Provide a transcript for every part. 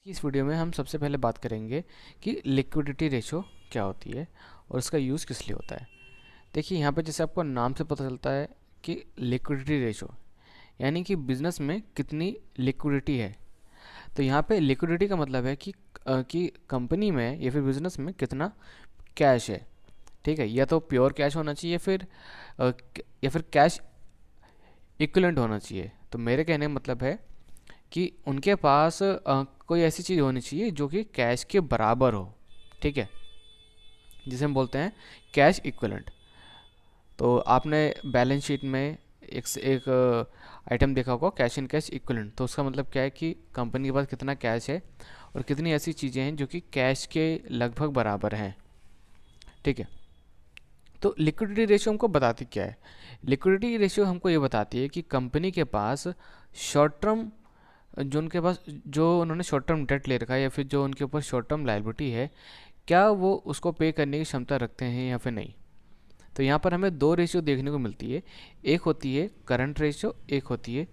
इस वीडियो में हम सबसे पहले बात करेंगे कि लिक्विडिटी रेशो क्या होती है और इसका यूज़ किस लिए होता है। देखिए यहाँ पे जैसे आपको नाम से पता चलता है कि लिक्विडिटी रेशो यानी कि बिजनेस में कितनी लिक्विडिटी है। तो यहाँ पे लिक्विडिटी का मतलब है कि कंपनी में या फिर बिजनेस में कितना कैश है। ठीक है, या तो प्योर कैश होना चाहिए या फिर कैश इक्विवेलेंट होना चाहिए। तो मेरे कहने का मतलब है कि उनके पास कोई ऐसी चीज़ होनी चाहिए जो कि कैश के बराबर हो। ठीक है, जिसे हम बोलते हैं कैश इक्विवेलेंट। तो आपने बैलेंस शीट में एक आइटम देखा होगा, कैश इन कैश इक्विवेलेंट। तो उसका मतलब क्या है कि कंपनी के पास कितना कैश है और कितनी ऐसी चीज़ें हैं जो कि कैश के लगभग बराबर हैं। ठीक है, तो लिक्विडिटी रेशियो हमको बताती क्या है? लिक्विडिटी रेशियो हमको ये बताती है कि कंपनी के पास शॉर्ट टर्म जो उन्होंने शॉर्ट टर्म डेट ले रखा है या फिर जो उनके ऊपर शॉर्ट टर्म लायबिलिटी है, क्या वो उसको पे करने की क्षमता रखते हैं या फिर नहीं। तो यहाँ पर हमें दो रेशियो देखने को मिलती है, एक होती है करंट रेशियो, एक होती है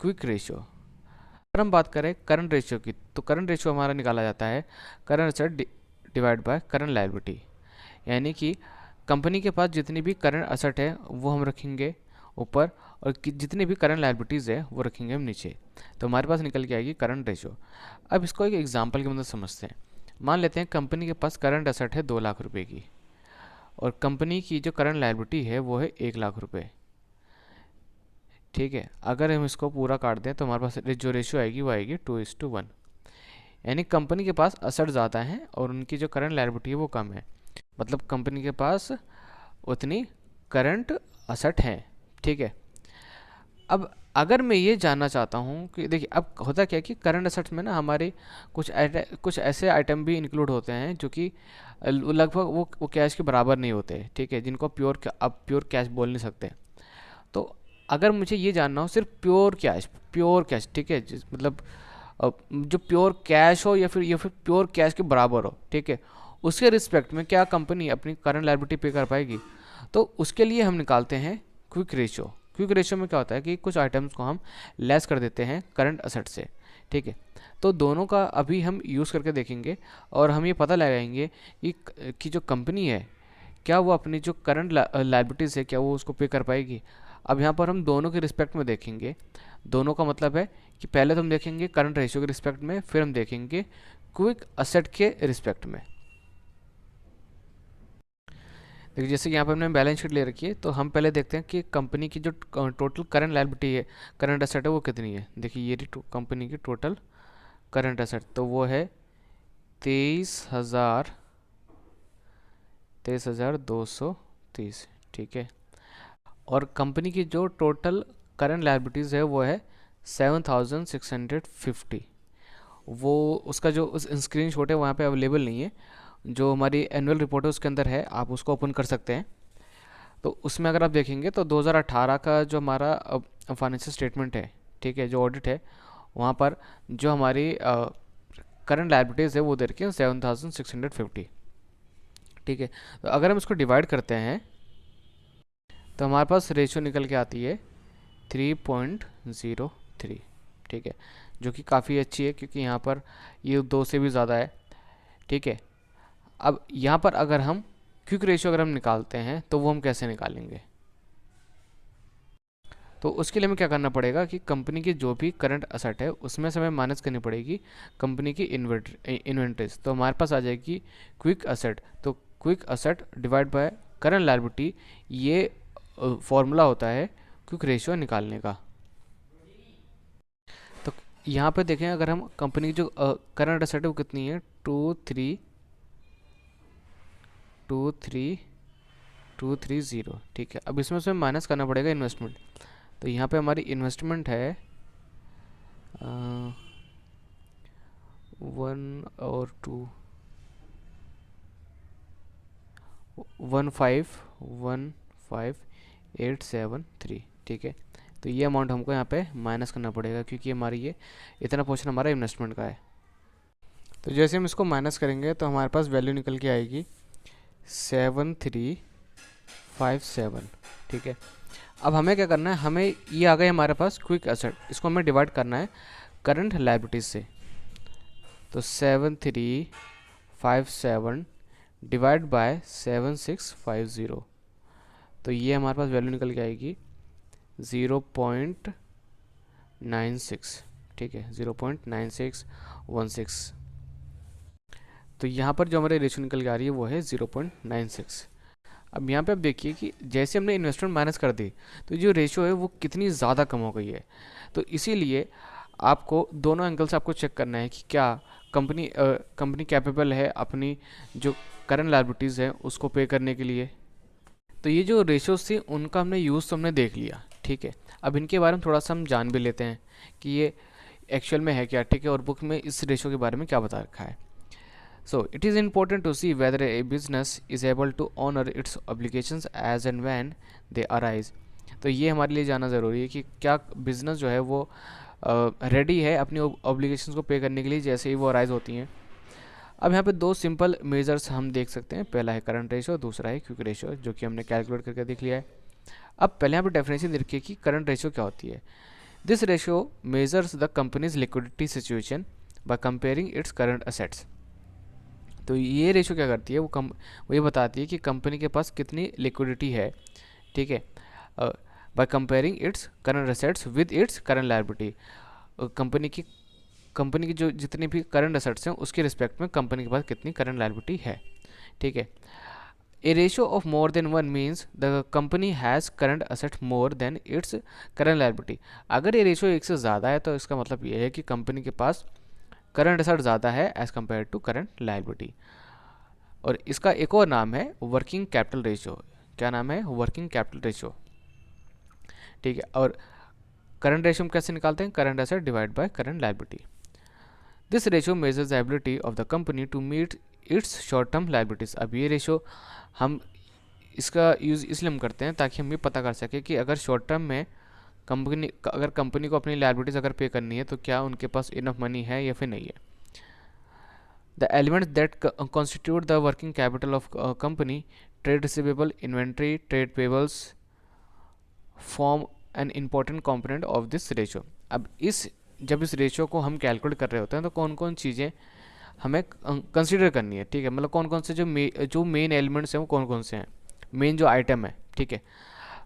क्विक रेशियो। अगर हम बात करें करंट रेशियो की, तो करंट रेशियो हमारा निकाला जाता है current asset divide by current liability. यानी कि कंपनी के पास जितनी भी करंट असेट है वो हम रखेंगे ऊपर और जितनी भी करंट लायबिलिटीज़ है वो रखेंगे हम नीचे। तो हमारे पास निकल के आएगी करंट रेशियो। अब इसको एक एग्जांपल की मदद समझते हैं। मान लेते हैं कंपनी के पास करंट असेट है 2 लाख रुपए की और कंपनी की जो करंट लायबिलिटी है वो है 1 लाख रुपए। ठीक है, अगर हम इसको पूरा काट दें तो हमारे पास जो रेशियो आएगी वो आएगी 2:1। यानी कंपनी के पास असेट ज़्यादा हैं और उनकी जो करंट लायबिलिटी है वो कम है। मतलब कंपनी के पास उतनी करंट असेट हैं। ठीक है, अब अगर मैं ये जानना चाहता हूँ कि देखिए अब होता क्या है कि करंट असेट्स में ना हमारे कुछ ऐसे आइटम भी इंक्लूड होते हैं जो कि लगभग वो कैश के बराबर नहीं होते। ठीक है, जिनको आप प्योर कैश बोल नहीं सकते। तो अगर मुझे ये जानना हो सिर्फ प्योर कैश, ठीक है, मतलब जो प्योर कैश हो या फिर प्योर कैश के बराबर हो, ठीक है, उसके रिस्पेक्ट में क्या कंपनी अपनी करंट लायबिलिटी पे कर पाएगी। तो उसके लिए हम निकालते हैं क्विक रेशियो। क्विक रेशियो में क्या होता है कि कुछ आइटम्स को हम लेस कर देते हैं करंट असेट से। ठीक है, तो दोनों का अभी हम यूज़ करके देखेंगे और हम ये पता लगाएंगे कि जो कंपनी है क्या वो अपनी जो करंट लायबिलिटीज़ है क्या वो उसको पे कर पाएगी। अब यहाँ पर हम दोनों के रिस्पेक्ट में देखेंगे। दोनों का मतलब है कि पहले तो हम देखेंगे करंट रेशियो के रिस्पेक्ट में, फिर हम देखेंगे क्विक असेट के रिस्पेक्ट में। देखिए जैसे कि यहाँ पर हमने बैलेंस शीट ले रखी है, तो हम पहले देखते हैं कि कंपनी की जो टोटल करंट लायबिलिटी है, करंट असेट है, वो कितनी है। देखिए ये कंपनी की टोटल करंट असेट तो वो है 23,230। ठीक है, और कंपनी की जो टोटल करंट लायबिलिटीज़ है वो है 7,650। वो उसका जो उस स्क्रीन शॉट है वहाँ पे अवेलेबल नहीं है, जो हमारी एनुअल रिपोर्ट है उसके अंदर है, आप उसको ओपन कर सकते हैं। तो उसमें अगर आप देखेंगे तो 2018 का जो हमारा फाइनेंशियल स्टेटमेंट है, ठीक है, जो ऑडिट है, वहाँ पर जो हमारी करंट लायबिलिटीज़ है वो दे रखी है 7,650। ठीक है, तो अगर हम इसको डिवाइड करते हैं तो हमारे पास रेशियो निकल के आती है 3.03। ठीक है, जो कि काफ़ी अच्छी है क्योंकि यहाँ पर ये 2 से भी ज़्यादा है। ठीक है, अब यहाँ पर अगर हम क्विक रेशियो अगर हम निकालते हैं तो वो हम कैसे निकालेंगे। तो उसके लिए हमें क्या करना पड़ेगा कि कंपनी की जो भी करंट असेट है उसमें से हमें माइनस करनी पड़ेगी कंपनी की इन्वेंट्रीज। तो हमारे पास आ जाएगी क्विक असेट। तो quick asset divide by current liability, ये फॉर्मूला होता है क्विक रेशियो निकालने का। तो यहाँ पे देखें अगर हम कंपनी की जो करंट असेट है वो कितनी है, 23,230। ठीक है, अब इसमें से माइनस करना पड़ेगा इन्वेस्टमेंट। तो यहाँ पे हमारी इन्वेस्टमेंट है 1 और 2 15,873। ठीक है, तो ये अमाउंट हमको यहाँ पे माइनस करना पड़ेगा क्योंकि हमारी ये इतना पोर्शन हमारा इन्वेस्टमेंट का है। तो जैसे हम इसको माइनस करेंगे तो हमारे पास वैल्यू निकल के आएगी 7,357। ठीक है, अब हमें क्या करना है, हमें ये आ गए हमारे पास क्विक असेट, इसको हमें डिवाइड करना है करंट लायबिलिटीज से। तो 7357 डिवाइड बाय 7650, तो ये हमारे पास वैल्यू निकल के आएगी 0.96, ठीक है, 0.9616। तो यहाँ पर जो हमारे रेशियो निकल के आ रही है वो है 0.96। अब यहाँ पे आप देखिए कि जैसे हमने इन्वेस्टमेंट माइनस कर दी तो जो रेशियो है वो कितनी ज़्यादा कम हो गई है। तो इसीलिए आपको दोनों एंगल से आपको चेक करना है कि क्या कंपनी कैपेबल है अपनी जो करंट लायबिलिटीज़ है उसको पे करने के लिए। तो ये जो रेशियोज थी उनका हमने यूज़ तो हमने देख लिया, ठीक है। अब इनके बारे में थोड़ा सा हम जान भी लेते हैं कि ये एक्चुअल में है क्या, ठीक है, और बुक में इस रेशियो के बारे में क्या बता रखा है। So it is important to see whether a business is able to honor its obligations as and when they arise। तो ये हमारे लिए जानना ज़रूरी है कि क्या बिज़नेस जो है वो रेडी है अपनी ऑब्लिगेशंस को पे करने के लिए जैसे ही वो अराइज होती हैं। अब यहाँ पे दो सिंपल मेजर्स हम देख सकते हैं, पहला है करंट रेशियो, दूसरा है क्विक रेशियो, जो कि हमने कैलकुलेट करके देख लिया है। अब पहले यहाँ पे डेफिनेशन देखिए कि करंट रेशियो क्या होती है। This ratio measures the companies liquidity situation by comparing its current assets. तो ये रेशो क्या करती है, वो ये बताती है कि कंपनी के पास कितनी लिक्विडिटी है, ठीक है, by comparing its current assets with its current liability. Company की जो जितनी भी करंट असेट्स हैं उसके रिस्पेक्ट में कंपनी के पास कितनी करंट लायबिलिटी है, ठीक है। ए ratio of more than 1 means the company has current asset more than its current liability. अगर ये रेशियो एक से ज़्यादा है तो इसका मतलब ये है कि कंपनी के पास करंट असेट ज़्यादा है as compare to current liability. और इसका एक और नाम है वर्किंग कैपिटल रेशियो। क्या नाम है? वर्किंग कैपिटल रेशियो, ठीक है। और करंट रेशियो हम कैसे निकालते हैं? Current asset divide by current liability. This ratio measures the ability of the company to meet its short term liabilities. अब ये रेशियो हम इसका यूज़ इसलिए हम करते हैं ताकि हम ये पता कर सकें कि अगर शॉर्ट टर्म में कंपनी को अपनी लायबिलिटीज़ अगर पे करनी है तो क्या उनके पास इनफ मनी है या फिर नहीं है। The elements that constitute the working capital of company, trade receivable, inventory, trade payables form an important component of this ratio. अब जब इस रेशियो को हम कैलकुलेट कर रहे होते हैं तो कौन कौन चीज़ें हमें कंसिडर करनी है, ठीक है, मतलब कौन कौन से जो मेन एलिमेंट्स हैं वो कौन कौन से हैं, मेन जो आइटम है, ठीक है।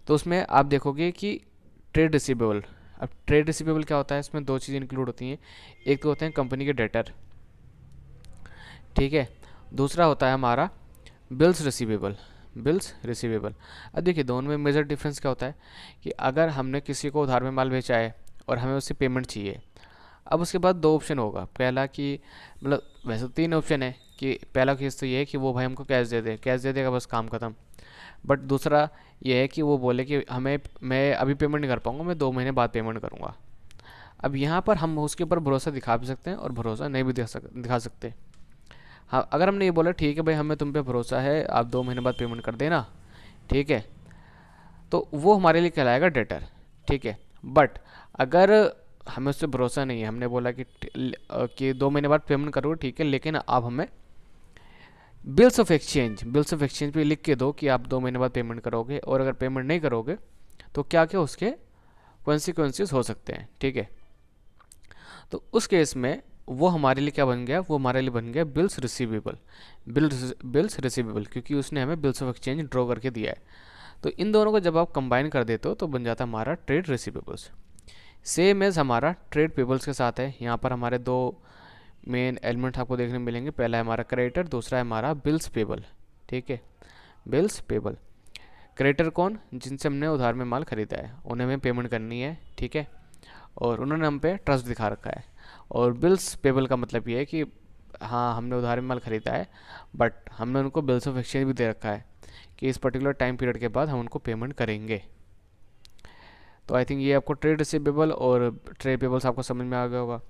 तो उसमें आप देखोगे कि ट्रेड रिसीवेबल। अब ट्रेड रिसीवेबल क्या होता है? इसमें दो चीज़ें इंक्लूड होती हैं। एक तो होते हैं कंपनी के डेटर, ठीक है, दूसरा होता है हमारा बिल्स रिसीवेबल। अब देखिए दोनों में मेजर डिफरेंस क्या होता है कि अगर हमने किसी को उधार में माल बेचा है और हमें उससे पेमेंट चाहिए, अब उसके बाद दो ऑप्शन होगा। पहला कि मतलब वैसे तो तीन ऑप्शन है कि पहला केस तो ये है कि वो भाई हमको कैश दे देगा, बस काम खत्म। बट दूसरा ये है कि वो बोले कि मैं अभी पेमेंट नहीं कर पाऊँगा, मैं 2 महीने बाद पेमेंट करूँगा। अब यहाँ पर हम उसके ऊपर भरोसा दिखा भी सकते हैं और भरोसा नहीं भी दिखा सकते। हाँ, अगर हमने ये बोला ठीक है भाई हमें तुम पे भरोसा है, आप 2 महीने बाद पेमेंट कर देना, ठीक है, तो वो हमारे लिए कहलाएगा डेटर, ठीक है। बट अगर हमें उससे भरोसा नहीं है, हमने बोला कि 2 महीने बाद पेमेंट करोगे, ठीक है, लेकिन आप हमें बिल्स ऑफ एक्सचेंज पे लिख के दो कि आप 2 महीने बाद पेमेंट करोगे, और अगर पेमेंट नहीं करोगे तो क्या क्या उसके कॉन्सिक्वेंसेस हो सकते हैं, ठीक है। तो उस केस में वो हमारे लिए क्या बन गया? वो हमारे लिए बन गया बिल्स रिसीवेबल, क्योंकि उसने हमें बिल्स ऑफ एक्सचेंज ड्रॉ करके दिया है। तो इन दोनों को जब आप कंबाइन कर देते हो तो बन जाता है हमारा ट्रेड रिसीवेबल्स। सेम एज हमारा ट्रेड पेबल्स के साथ है। यहाँ पर हमारे दो मेन एलिमेंट आपको देखने मिलेंगे, पहला है हमारा क्रेडिटर, दूसरा है हमारा बिल्स पेबल, ठीक है, बिल्स पेबल। क्रेडिटर कौन? जिनसे हमने उधार में माल खरीदा है, उन्हें हमें पेमेंट करनी है, ठीक है, और उन्होंने हम पे ट्रस्ट दिखा रखा है। और बिल्स पेबल का मतलब ये है कि हाँ हमने उधार में माल खरीदा है बट हमने उनको बिल्स ऑफ एक्सचेंज भी दे रखा है कि इस पर्टिकुलर टाइम पीरियड के बाद हम उनको पेमेंट करेंगे। तो आई थिंक ये आपको ट्रेड रिसीवेबल और ट्रेड पेबल्स आपको समझ में आ गया होगा।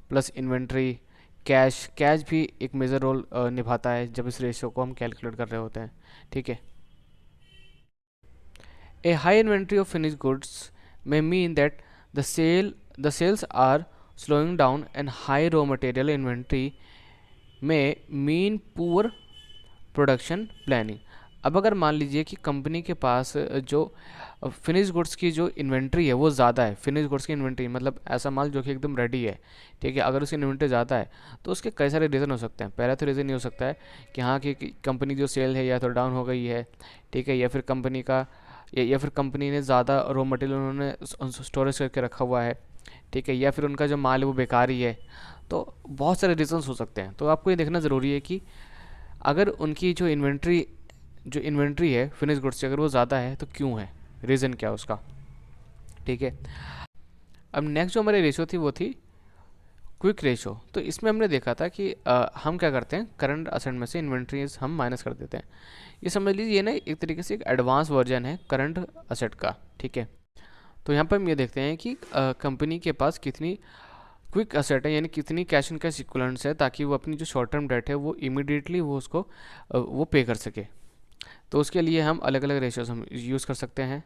प्लस इन्वेंट्री, कैश भी एक मेजर रोल निभाता है जब इस रेशियो को हम कैलकुलेट कर रहे होते हैं, ठीक है। A high inventory of finished goods may mean that the sales are slowing down, and high raw material inventory may mean poor production planning. अब अगर मान लीजिए कि कंपनी के पास जो फिनिश गुड्स की जो इन्वेंट्री है वो ज़्यादा है, फिनिश गुड्स की इन्वेंट्री मतलब ऐसा माल जो कि एकदम रेडी है, ठीक है, अगर उसकी इन्वेंट्री ज़्यादा है तो उसके कई सारे रीज़न हो सकते हैं। पहला तो रीज़न ये हो सकता है कि हाँ कि कंपनी जो सेल है या तो डाउन हो गई है, ठीक है, या फिर कंपनी का या फिर कंपनी ने ज़्यादा रॉ मटेरियल उन्होंने स्टोरेज करके रखा हुआ है, ठीक है, या फिर उनका जो माल है वो बेकार ही है। तो बहुत सारे रीजंस हो सकते हैं। तो आपको ये देखना ज़रूरी है कि अगर उनकी जो इन्वेंट्री है फिनिश गुड्स की अगर वो ज़्यादा है तो क्यों है, रीज़न क्या है उसका, ठीक है। अब नेक्स्ट जो हमारी रेशो थी वो थी क्विक रेशो। तो इसमें हमने देखा था कि हम क्या करते हैं, करंट असेट में से इन्वेंट्रीज हम माइनस कर देते हैं। ये समझ लीजिए ये ना एक तरीके से एक एडवांस वर्जन है करंट असेट का, ठीक है। तो यहाँ पर हम ये देखते हैं कि कंपनी के पास कितनी क्विक असेट है, यानी कितनी कैश एंड कैश इक्विवेलेंट्स है, ताकि वो अपनी जो शॉर्ट टर्म डेट है वो इमीडिएटली वो पे कर सके। तो उसके लिए हम अलग अलग रेशियोज हम यूज़ कर सकते हैं।